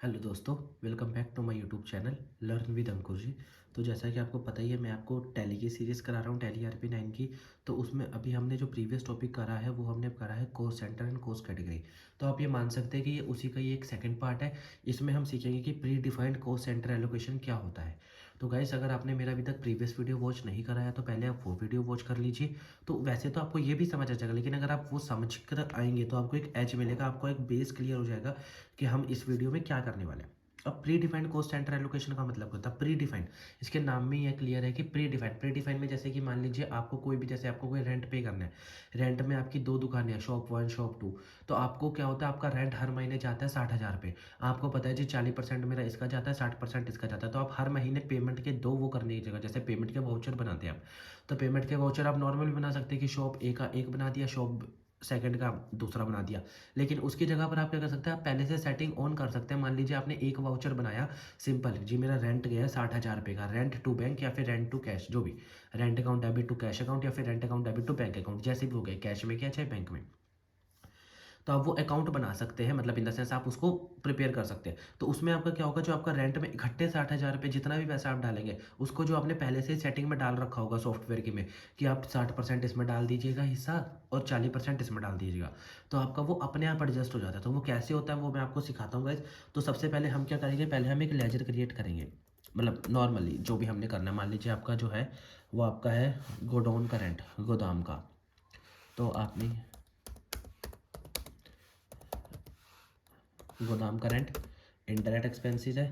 Hello दोस्तों, welcome back to my YouTube channel learn with Ankur ji. तो जैसा कि आपको पता ही है, मैं आपको टैली की सीरीज़ करा रहा हूँ, टैली RP9 की। तो उसमें अभी हमने जो प्रीवियस टॉपिक करा है वो हमने करा है course centre and course category. तो आप ये मान सकते हैं कि ये उसी का ही एक सेकंड पार्ट है। इसमें हम सीखेंगे कि pre defined course centre allocation क्या होता है। तो गाइस, अगर आपने मेरा अभी तक प्रीवियस वीडियो वॉच नहीं करा है तो पहले आप वो वीडियो वॉच कर लीजिए। तो वैसे तो आपको ये भी समझ आ जाएगा, लेकिन अगर आप वो समझ कर आएंगे तो आपको एक एज मिलेगा, आपको एक बेस क्लियर हो जाएगा कि हम इस वीडियो में क्या करने वाले हैं। अब predefined cost centre allocation का मतलब होता है प्री डिफाइंड। इसके नाम में ये क्लियर है कि प्री डिफाइंड में जैसे कि मान लीजिए आपको कोई भी, जैसे आपको कोई रेंट पे करना है। रेंट में आपकी दो दुकानें हैं, शॉप 1 शॉप 2। तो आपको क्या होता है, आपका रेंट हर महीने जाता है 60,000 पे। आपको पता है जी 40% मेरा इसका जाता है, 60% इसका जाता है। तो आप हर महीने पेमेंट के दो वो करने की जगह, जैसे पेमेंट के वाउचर बनाते हैं आप। तो पेमेंट के वाउचर आप नॉर्मल बना सकते हैं कि शॉप ए का एक बना दिया, शॉप सेकंड का दूसरा बना दिया। लेकिन उसकी जगह पर आप क्या कर सकते हैं, आप पहले से सेटिंग ऑन कर सकते हैं। मान लीजिए आपने एक वाउचर बनाया, सिंपल जी, मेरा रेंट गया है 60,000 रुपये का, रेंट टू बैंक या फिर रेंट टू कैश, जो भी rent account debit to cash account या फिर rent account debit to bank account, जैसे भी हो गए, कैश में क्या चाहे बैंक में। तो आप वो अकाउंट बना सकते हैं, मतलब इन द सेंस आप उसको प्रिपेयर कर सकते हैं। तो उसमें आपका क्या होगा, जो आपका रेंट में इकट्ठे 60,000 रुपये जितना भी पैसा आप डालेंगे, उसको जो आपने पहले से सेटिंग में डाल रखा होगा सॉफ्टवेयर की में, कि आप 60% इसमें डाल दीजिएगा हिस्सा और 40% इसमें डाल दीजिएगा। तो आपका वो अपने आप एडजस्ट हो जाता है। तो वो कैसे होता है वो मैं आपको सिखाता हूँ गाइस। तो सबसे पहले हम क्या करेंगे, पहले हम एक लेजर क्रिएट करेंगे। मतलब नॉर्मली जो भी हमने करना है, मान लीजिए आपका जो है वो आपका है गोडाउन का रेंट, गोदाम का। तो आपने गोदाम का रेंट, इंटरनेट एक्सपेंसेस है,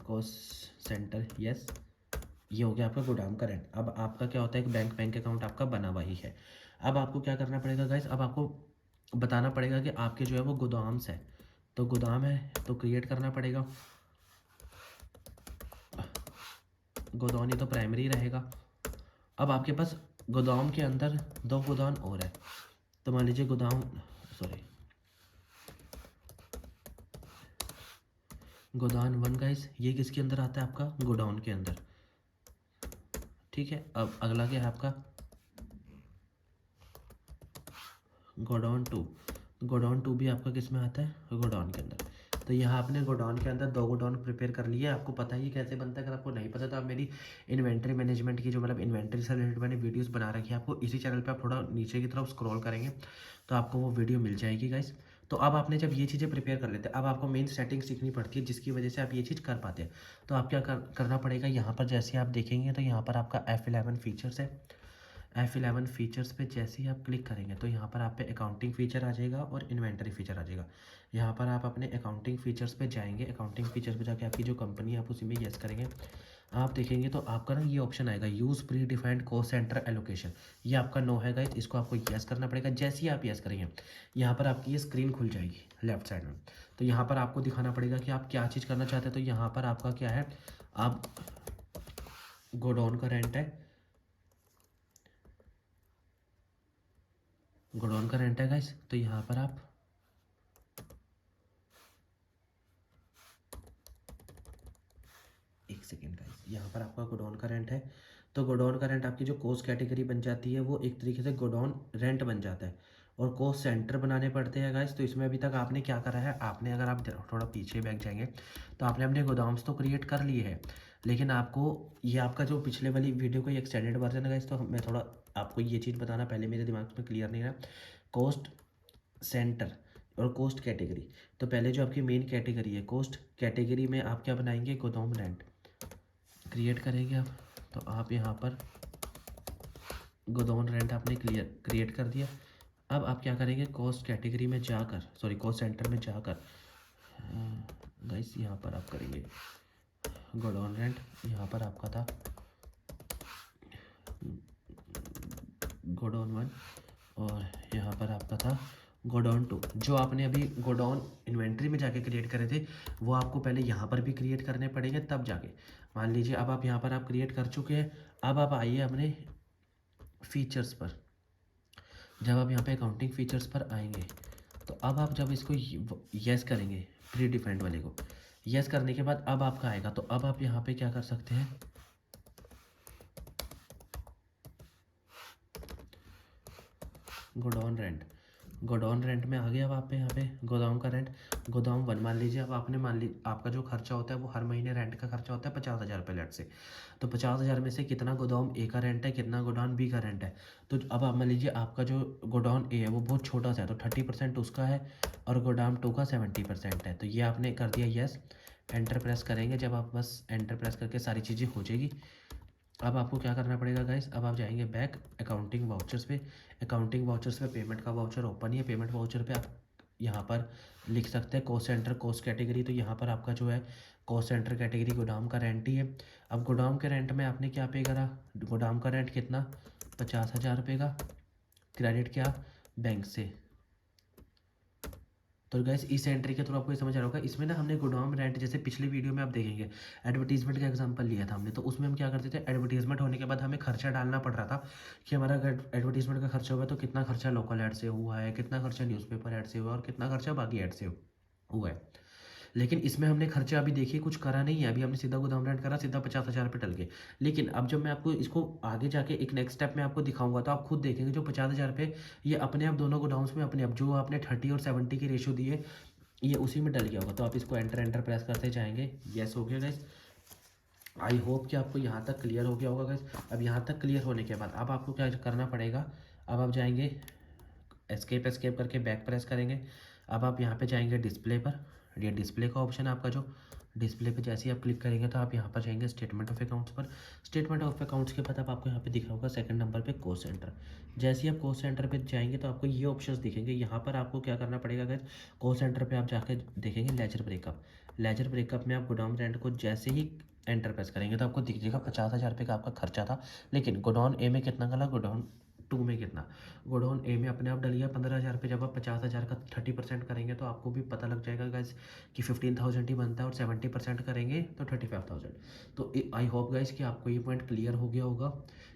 कॉस्ट सेंटर, यस। ये हो गया आपका गोदाम का रेंट। अब आपका क्या होता है, एक बैंक अकाउंट आपका बना हुआ ही है। अब आपको क्या करना पड़ेगा गाइस, अब आपको बताना पड़ेगा कि आपके जो है वो गोदाम्स है। तो गोदाम है तो क्रिएट करना पड़ेगा। गोदाम ये तो प्राइमरी रहेगा। अब आपके पास गोदाम के अंदर दो गोदाम और है। तो मान लीजिए गोदाम, सॉरी, गोदाम 1 गाइस, ये किसके अंदर आता है, आपका गोडाउन के अंदर। ठीक है, अब अगला क्या है आपका गोडाउन 2। गोडाउन 2 भी आपका किस में आता है, गोडाउन के अंदर। तो यहाँ आपने गोडाउन के अंदर दो गोडाउन प्रिपेयर कर लिए। आपको पता ही है कैसे बनता है, अगर आपको नहीं पता तो आप मेरी इन्वेंट्री मैनेजमेंट की जो, मतलब इन्वेंट्री से रिलेटेड मैंने वीडियोस बना रखी है, आपको इसी चैनल पे आप थोड़ा नीचे की तरफ स्क्रॉल करेंगे तो आपको वो वीडियो मिल जाएगी गाइस। तो अब आपने जब ये चीज़ें प्रिपेयर कर लेते हैं, अब आपको मेन सेटिंग सीखनी पड़ती है जिसकी वजह से आप ये चीज़ कर पाते हैं। तो आप क्या करना पड़ेगा, यहाँ पर जैसे आप देखेंगे तो यहाँ पर आपका F11 फीचर्स है। F11 फीचर्स पे जैसे ही आप क्लिक करेंगे तो यहाँ पर आप पे अकाउंटिंग फीचर आ जाएगा और इन्वेंटरी फीचर आ जाएगा। यहाँ पर आप अपने अकाउंटिंग फीचर्स पे जाएंगे, अकाउंटिंग फीचर्स पे जाके आपकी जो कंपनी है आप उसी में यस करेंगे। आप देखेंगे तो आपका ना ये ऑप्शन आएगा, use pre defined cost centre allocation. ये आपका नो है गाइस, इसको आपको यस करना पड़ेगा। जैसे ही आप यस करेंगे यहाँ पर आपकी ये स्क्रीन खुल जाएगी लेफ्ट साइड में। तो यहाँ पर आपको दिखाना पड़ेगा कि आप क्या चीज़ करना चाहते हैं। तो यहाँ पर आपका क्या है, आप गोडाउन का रेंट है, गोडाउन का रेंट है गाइस। तो यहाँ पर आप एक सेकेंड गाइस, यहाँ पर आपका गोडाउन का रेंट है। तो गोडाउन का रेंट आपकी जो कोस्ट कैटेगरी बन जाती है वो एक तरीके से गोडाउन रेंट बन जाता है। और कोस्ट सेंटर बनाने पड़ते हैं गाइस। तो इसमें अभी तक आपने क्या करा है, आपने अगर आप थोड़ा पीछे बैक जाएंगे तो आपने अपने गोदाम्स तो क्रिएट कर लिए हैं। लेकिन आपको ये आपका जो पिछले वाली वीडियो का एक्सटेंडेड वर्जन है गाइस, तो मैं थोड़ा आपको ये चीज़ बताना, पहले मेरे दिमाग में क्लियर नहीं रहा। कोस्ट सेंटर और कोस्ट कैटेगरी। तो पहले जो आपकी मेन कैटेगरी है कोस्ट कैटेगरी में आप क्या बनाएंगे, गोदाम रेंट क्रिएट करेंगे आप। तो आप यहाँ पर गोडाउन रेंट आपने क्रिएट कर दिया। अब आप क्या करेंगे, कॉस्ट कैटेगरी में जाकर, सॉरी कॉस्ट सेंटर में जाकर गाइस यहाँ पर आप करेंगे गोडाउन रेंट। यहाँ पर आपका था गोडाउन 1 और यहाँ पर आपका था गोडाउन 2। जो आपने अभी गोडाउन इन्वेंट्री में जाके क्रिएट करे थे वो आपको पहले यहाँ पर भी क्रिएट करने पड़ेंगे, तब जाके। मान लीजिए अब आप यहाँ पर आप क्रिएट कर चुके हैं। अब आप आइए अपने फीचर्स पर। जब आप यहाँ पे अकाउंटिंग फीचर्स पर आएंगे तो अब आप जब इसको यस करेंगे, प्री डिफाइंड वाले को यस करने के बाद अब आपका आएगा। तो अब आप यहाँ पे क्या कर सकते हैं, गोडाउन रेंट। गोडाउन रेंट में आ गया अब आप पे यहाँ पे गोदाम का रेंट, गोदाम 1 मान लीजिए। अब आपने मान ली आपका जो खर्चा होता है वो हर महीने रेंट का खर्चा होता है 50,000 रुपये लेट से। तो 50,000 में से कितना गोदाम ए का रेंट है, कितना गोडाउन बी का रेंट है। तो अब आप मान लीजिए आपका जो गोडाउन ए है वो बहुत छोटा सा है, तो 30% उसका है और गोडाउन 2 का 70% है। तो ये आपने कर दिया यस, एंटर प्रेस करेंगे। जब आप बस एंटर प्रेस करके सारी चीज़ें हो जाएगी। अब आपको क्या करना पड़ेगा गाइस, अब आप जाएंगे बैक अकाउंटिंग वाउचर्स पे। अकाउंटिंग वाउचर्स पे पेमेंट का वाउचर ओपन ही है। पेमेंट वाउचर पे आप यहाँ पर लिख सकते हैं कॉस्ट सेंटर कॉस्ट कैटेगरी। तो यहाँ पर आपका जो है कॉस्ट सेंटर कैटेगरी गोदाम का रेंट ही है। अब गोदाम के रेंट में आपने क्या पे करा, गोदाम का रेंट कितना 50,000 रुपये का, क्रेडिट क्या बैंक से। तो गैस इस एंट्री के थ्रू आपको ये समझ आ रहा होगा। इसमें ना हमने गोडाउन रेंट, जैसे पिछली वीडियो में आप देखेंगे एडवर्टीजमेंट का एग्जांपल लिया था हमने। तो उसमें हम क्या करते थे, एडवर्टीजमेंट होने के बाद हमें खर्चा डालना पड़ रहा था कि हमारा अगर एडवर्टीजमेंट का खर्चा हुआ तो कितना खर्चा लोकल ऐड से हुआ है, कितना खर्चा न्यूज़पेपर ऐड से हुआ और कितना खर्चा बाकी ऐड से हुआ है। लेकिन इसमें हमने खर्चा अभी देखिए कुछ करा नहीं है। अभी हमने सीधा गोदाम रेंट करा, सीधा 50,000 रुपये टल गए। लेकिन अब जब मैं आपको इसको आगे जाके एक नेक्स्ट स्टेप में आपको दिखाऊंगा तो आप खुद देखेंगे जो 50,000 रुपये ये अपने आप दोनों गोडाउंस में अपने आप जो आपने 30 और 70 की रेशो दिए ये उसी में डल गया होगा। तो आप इसको एंटर एंटर प्रेस करते जाएंगे। यस हो गया गाइस। आई होप कि आपको यहाँ तक क्लियर हो गया होगा गाइस। अब यहाँ तक क्लियर होने के बाद अब आपको क्या करना पड़ेगा, अब आप जाएंगे एस्केप एस्केप करके बैक प्रेस करेंगे। अब आप यहाँ पे जाएंगे डिस्प्ले पर, ये डिस्प्ले का ऑप्शन है आपका। जो डिस्प्ले पे जैसे ही आप क्लिक करेंगे तो आप यहाँ पर जाएंगे स्टेटमेंट ऑफ अकाउंट्स पर। स्टेटमेंट ऑफ अकाउंट्स के बाद अब आपको यहाँ पे दिख रहा होगा सेकंड नंबर पे कॉस्ट सेंटर। जैसे ही आप कॉस्ट सेंटर पे जाएंगे तो आपको ये ऑप्शंस दिखेंगे। यहाँ पर आपको क्या करना पड़ेगा अगर कॉस्ट सेंटर पे आप जाकर देखेंगे लेजर ब्रेकअप। लेजर ब्रेकअप में आप गोडाउन रेंट को जैसे ही एंटर प्रेस करेंगे तो आपको दिख जाएगा 50,000 रुपये का आपका खर्चा था। लेकिन गोडाउन ए में कितना गला, गोडाउन 2 में कितना, गोडाउन ए में अपने आप डल गया 15,000 रुपये। जब आप 50,000 का 30% करेंगे तो आपको भी पता लग जाएगा गाइस कि 15,000 ही बनता है और 70% करेंगे तो 35,000। तो आई होप गाइस कि आपको ये पॉइंट क्लियर हो गया होगा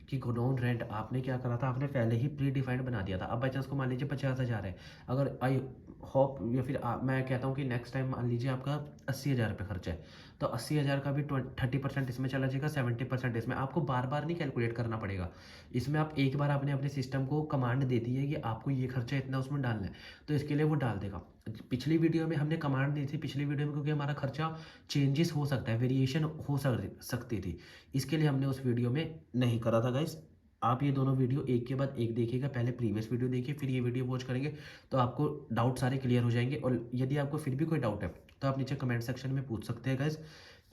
कि गोडाउन रेंट आपने क्या करा था, आपने पहले ही प्री डिफाइंड बना दिया था। अब बाई चांस को मान लीजिए 50,000 है, अगर आई होप या फिर मैं कहता हूँ कि नेक्स्ट टाइम मान लीजिए आपका 80,000 रुपये खर्चा है तो 80,000 का भी 30% इसमें चला जाएगा, 70% इसमें। आपको बार बार नहीं कैलकुलेट करना पड़ेगा। इसमें आप एक बार आपने अपने सिस्टम को कमांड दे दी है कि आपको ये खर्चा इतना उसमें डालना है तो इसके लिए वो डाल देगा। पिछली वीडियो में हमने कमांड दी थी, पिछली वीडियो में क्योंकि हमारा खर्चा चेंजेस हो सकता है, वेरिएशन हो सकती थी, इसके लिए हमने उस वीडियो में नहीं करा था गाइस। आप ये दोनों वीडियो एक के बाद एक देखिएगा, पहले प्रीवियस वीडियो देखिए फिर ये वीडियो वॉच करेंगे तो आपको डाउट सारे क्लियर हो जाएंगे। और यदि आपको फिर भी कोई डाउट है तो आप नीचे कमेंट सेक्शन में पूछ सकते हैं गाइस।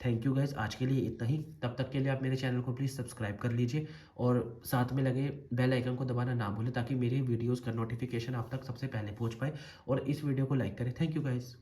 थैंक यू गाइस, आज के लिए इतना ही। तब तक के लिए आप मेरे चैनल को प्लीज़ सब्सक्राइब कर लीजिए और साथ में लगे बेल आइकन को दबाना ना भूलें ताकि मेरे वीडियोज़ का नोटिफिकेशन आप तक सबसे पहले पहुंच पाए। और इस वीडियो को लाइक करें। Thank you guys.